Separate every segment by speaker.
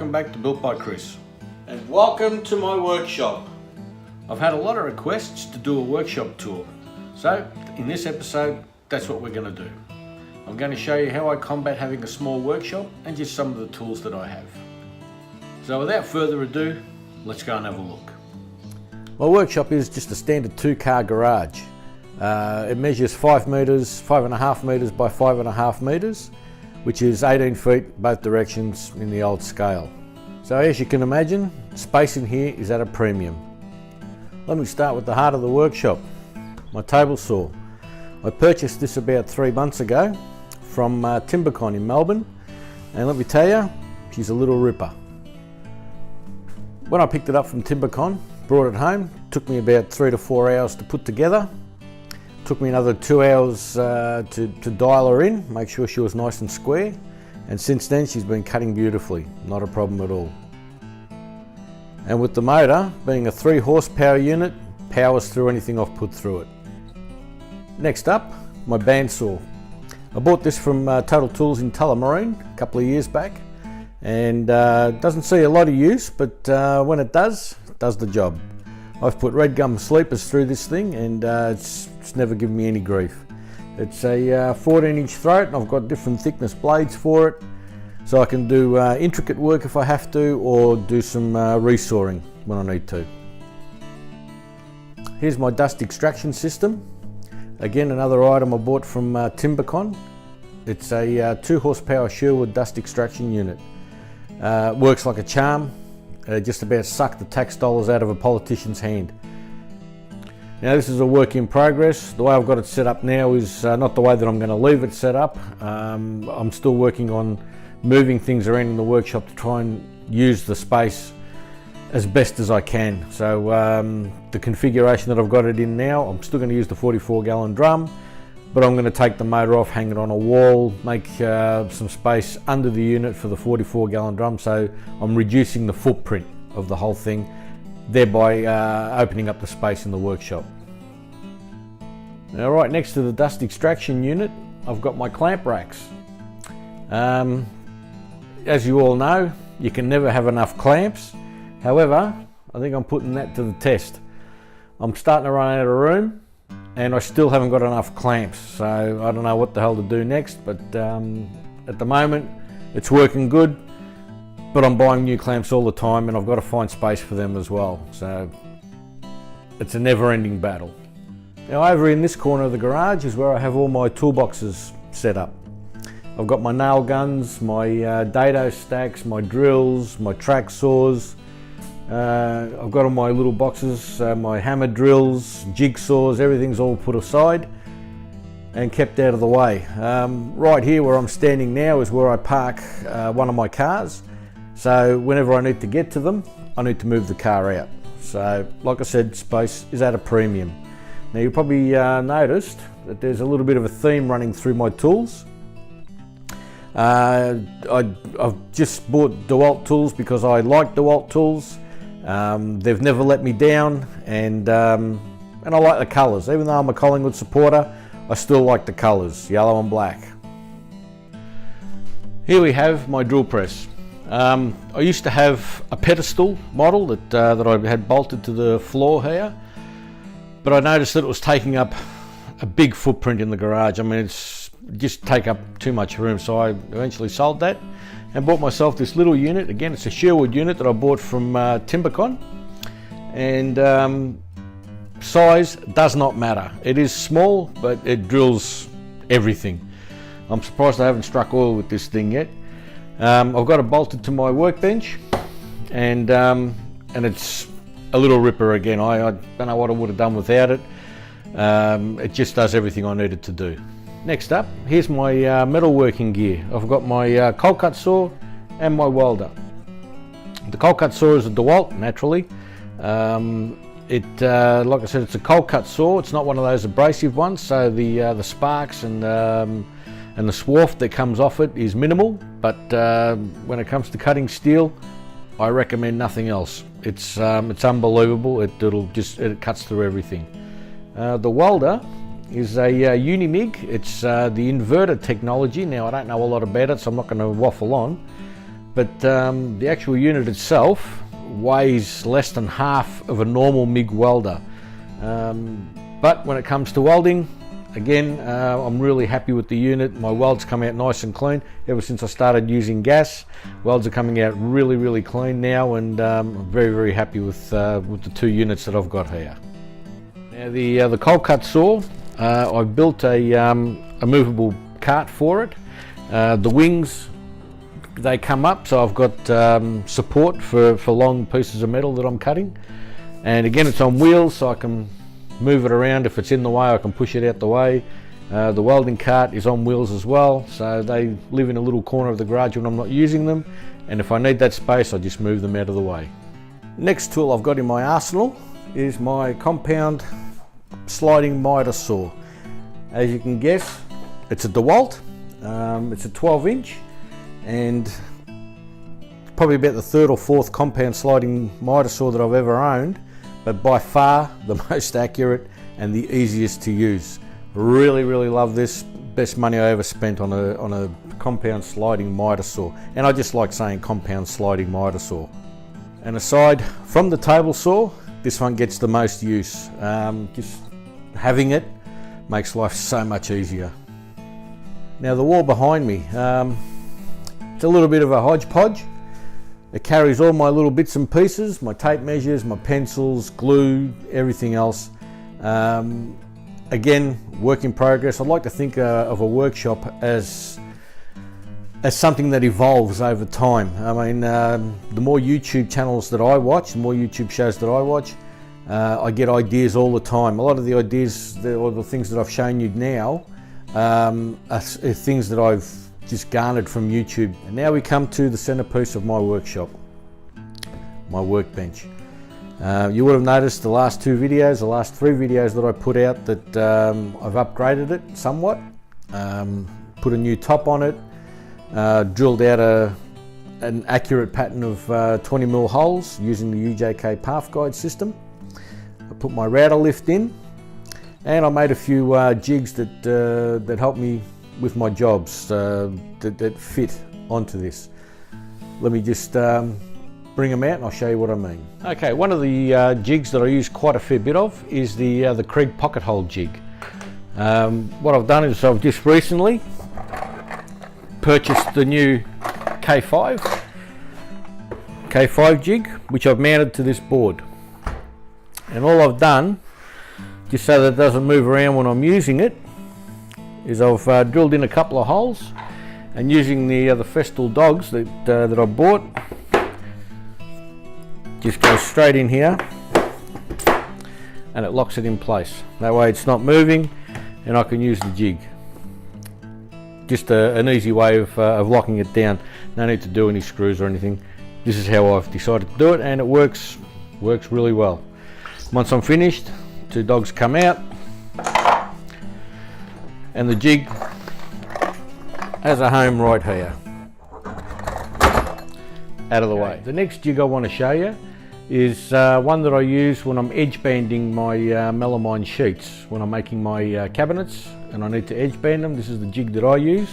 Speaker 1: welcome back to Built by Chris.
Speaker 2: And welcome to my workshop.
Speaker 1: I've had a lot of requests to do a workshop tour, so in this episode that's what we're going to do. I'm going to show you how I combat having a small workshop and just some of the tools that I have. So without further ado, let's go and have a look. My workshop is just a standard 2-car garage. It measures 5 metres, 5.5 metres by 5.5 metres, which is 18 feet both directions in the old scale. So as you can imagine, space in here is at a premium. Let me start with the heart of the workshop, my table saw. I purchased this about 3 months ago from TimberCon in Melbourne, and let me tell you, she's a little ripper. When I picked it up from TimberCon, brought it home, took me about 3 to 4 hours to put together. Took me another 2 hours to dial her in, make sure she was nice and square, and since then she's been cutting beautifully, not a problem at all. And with the motor being a 3 horsepower unit, powers through anything I've put through it. Next up, my bandsaw. I bought this from Total Tools in Tullamarine a couple of years back, and doesn't see a lot of use, but when it does the job. I've put red gum sleepers through this thing, and it's never given me any grief. It's a 14-inch throat, and I've got different thickness blades for it, so I can do intricate work if I have to, or do some resawing when I need to. Here's my dust extraction system. Again, another item I bought from TimberCon. It's a 2 horsepower Sherwood dust extraction unit. Works like a charm. Just about suck the tax dollars out of a politician's hand. Now this is a work in progress. The way I've got it set up now is not the way that I'm going to leave it set up. I'm still working on moving things around in the workshop to try and use the space as best as I can. So the configuration that I've got it in now, I'm still going to use the 44-gallon drum, but I'm going to take the motor off, hang it on a wall, make some space under the unit for the 44-gallon drum, so I'm reducing the footprint of the whole thing, thereby opening up the space in the workshop. Now right next to the dust extraction unit, I've got my clamp racks. As you all know, you can never have enough clamps. However, I think I'm putting that to the test. I'm starting to run out of room, and I still haven't got enough clamps, so I don't know what the hell to do next, but at the moment it's working good, but I'm buying new clamps all the time and I've got to find space for them as well, so it's a never-ending battle. Now over in this corner of the garage is where I have all my toolboxes set up. I've got my nail guns, my dado stacks, my drills, my track saws. I've got all my little boxes, my hammer drills, jigsaws, everything's all put aside and kept out of the way. Right here where I'm standing now is where I park one of my cars. So whenever I need to get to them, I need to move the car out. So like I said, space is at a premium. Now you probably noticed that there's a little bit of a theme running through my tools. I've just bought DeWalt tools because I like DeWalt tools. They've never let me down, and I like the colours. Even though I'm a Collingwood supporter, I still like the colours, yellow and black. Here we have my drill press. I used to have a pedestal model that I had bolted to the floor here, but I noticed that it was taking up a big footprint in the garage. I mean, it's just take up too much room, so I eventually sold that and bought myself this little unit. Again, it's a Sherwood unit that I bought from TimberCon, and size does not matter. It is small, but it drills everything. I'm surprised I haven't struck oil with this thing yet. I've got it bolted to my workbench, and it's a little ripper again. I don't know what I would have done without it. It just does everything I need it to do. Next up, here's my metalworking gear. I've got my cold cut saw and my welder. The cold cut saw is a DeWalt, naturally. Like I said, it's a cold cut saw. It's not one of those abrasive ones, so the sparks and the swarf that comes off it is minimal. But when it comes to cutting steel, I recommend nothing else. It's unbelievable. It cuts through everything. The welder is a Unimig. It's the inverter technology. Now I don't know a lot about it, so I'm not going to waffle on, but the actual unit itself weighs less than half of a normal MIG welder. But when it comes to welding, again, I'm really happy with the unit. My welds come out nice and clean. Ever since I started using gas, welds are coming out really clean now, and I'm very happy with the two units that I've got here. Now the cold cut saw, I built a movable cart for it. The wings, they come up, so I've got support for long pieces of metal that I'm cutting. And again, it's on wheels, so I can move it around. If it's in the way, I can push it out the way. The welding cart is on wheels as well, so they live in a little corner of the garage when I'm not using them, and if I need that space, I just move them out of the way. Next tool I've got in my arsenal is my compound sliding miter saw. As you can guess, it's a DeWalt. It's a 12-inch, and probably about the third or fourth compound sliding miter saw that I've ever owned, but by far the most accurate and the easiest to use. Really love this. Best money I ever spent on a compound sliding miter saw, and I just like saying compound sliding miter saw. And aside from the table saw, this one gets the most use. Just having it makes life so much easier. Now the wall behind me, it's a little bit of a hodgepodge. It carries all my little bits and pieces, my tape measures, my pencils, glue, everything else. Again, work in progress. I'd like to think of a workshop as something that evolves over time. I mean, the more YouTube channels that I watch, the more YouTube shows that I watch, I get ideas all the time. A lot of the ideas or the things that I've shown you now are things that I've just garnered from YouTube. And now we come to the centerpiece of my workshop, my workbench. You would have noticed the last two videos, the last three videos that I put out, that I've upgraded it somewhat, put a new top on it, drilled out an accurate pattern of 20mm holes using the UJK path guide system. I put my router lift in, and I made a few jigs that helped me with my jobs that fit onto this. Let me just bring them out and I'll show you what I mean. Okay, one of the jigs that I use quite a fair bit of is the Krieg pocket hole jig. What I've done is I've just recently purchased the new K5 jig, which I've mounted to this board. And all I've done, just so that it doesn't move around when I'm using it, is I've drilled in a couple of holes, and using the Festool dogs that I bought, just go straight in here and it locks it in place. That way it's not moving and I can use the jig. Just an easy way of locking it down. No need to do any screws or anything. This is how I've decided to do it, and it works really well. Once I'm finished, two dogs come out, and the jig has a home right here, out of the way. The next jig I want to show you is one that I use when I'm edge banding my melamine sheets. When I'm making my cabinets and I need to edge band them, this is the jig that I use.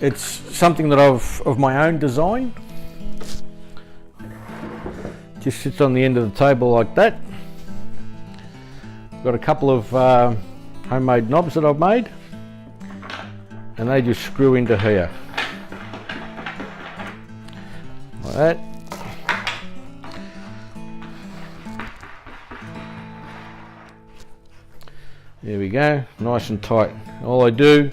Speaker 1: It's something that of my own design. Just sits on the end of the table like that. Got a couple of homemade knobs that I've made, and they just screw into here like that. There we go, nice and tight. All I don't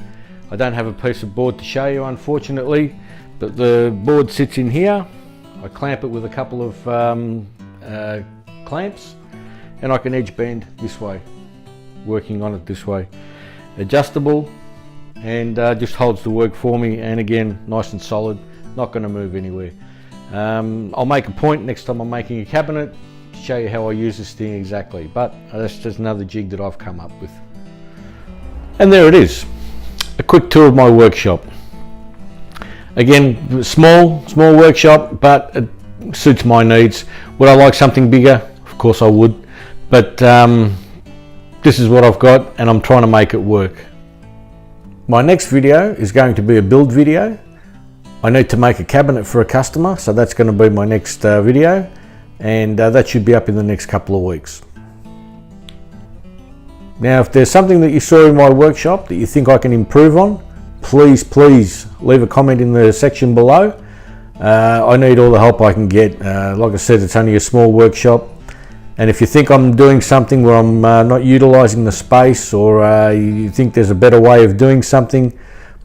Speaker 1: have a piece of board to show you, unfortunately, but the board sits in here. I clamp it with a couple of clamps, and I can edge band this way, working on it this way. Adjustable, and just holds the work for me, and again, nice and solid, not going to move anywhere. I'll make a point next time I'm making a cabinet to show you how I use this thing exactly, but that's just another jig that I've come up with. And there it is, a quick tour of my workshop. Again, small workshop, but it suits my needs. Would I like something bigger? Of course I would, but this is what I've got, and I'm trying to make it work. My next video is going to be a build video. I need to make a cabinet for a customer, so that's going to be my next video, and that should be up in the next couple of weeks. Now, if there's something that you saw in my workshop that you think I can improve on, please leave a comment in the section below. I need all the help I can get. Like I said, it's only a small workshop, and if you think I'm doing something where I'm not utilizing the space, or you think there's a better way of doing something,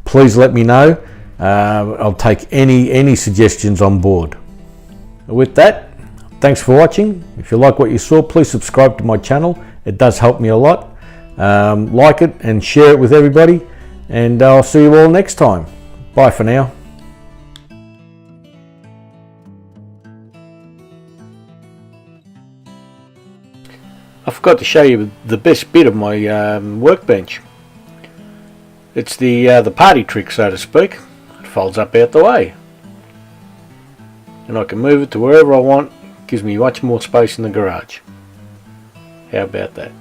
Speaker 1: please let me know. I'll take any suggestions on board. With that, thanks for watching. If you like what you saw, please subscribe to my channel. It does help me a lot. Like it and share it with everybody, and I'll see you all next time. Bye for now. I forgot to show you the best bit of my workbench. It's the party trick, so to speak. It folds up out the way, and I can move it to wherever I want. Gives me much more space in the garage. How about that?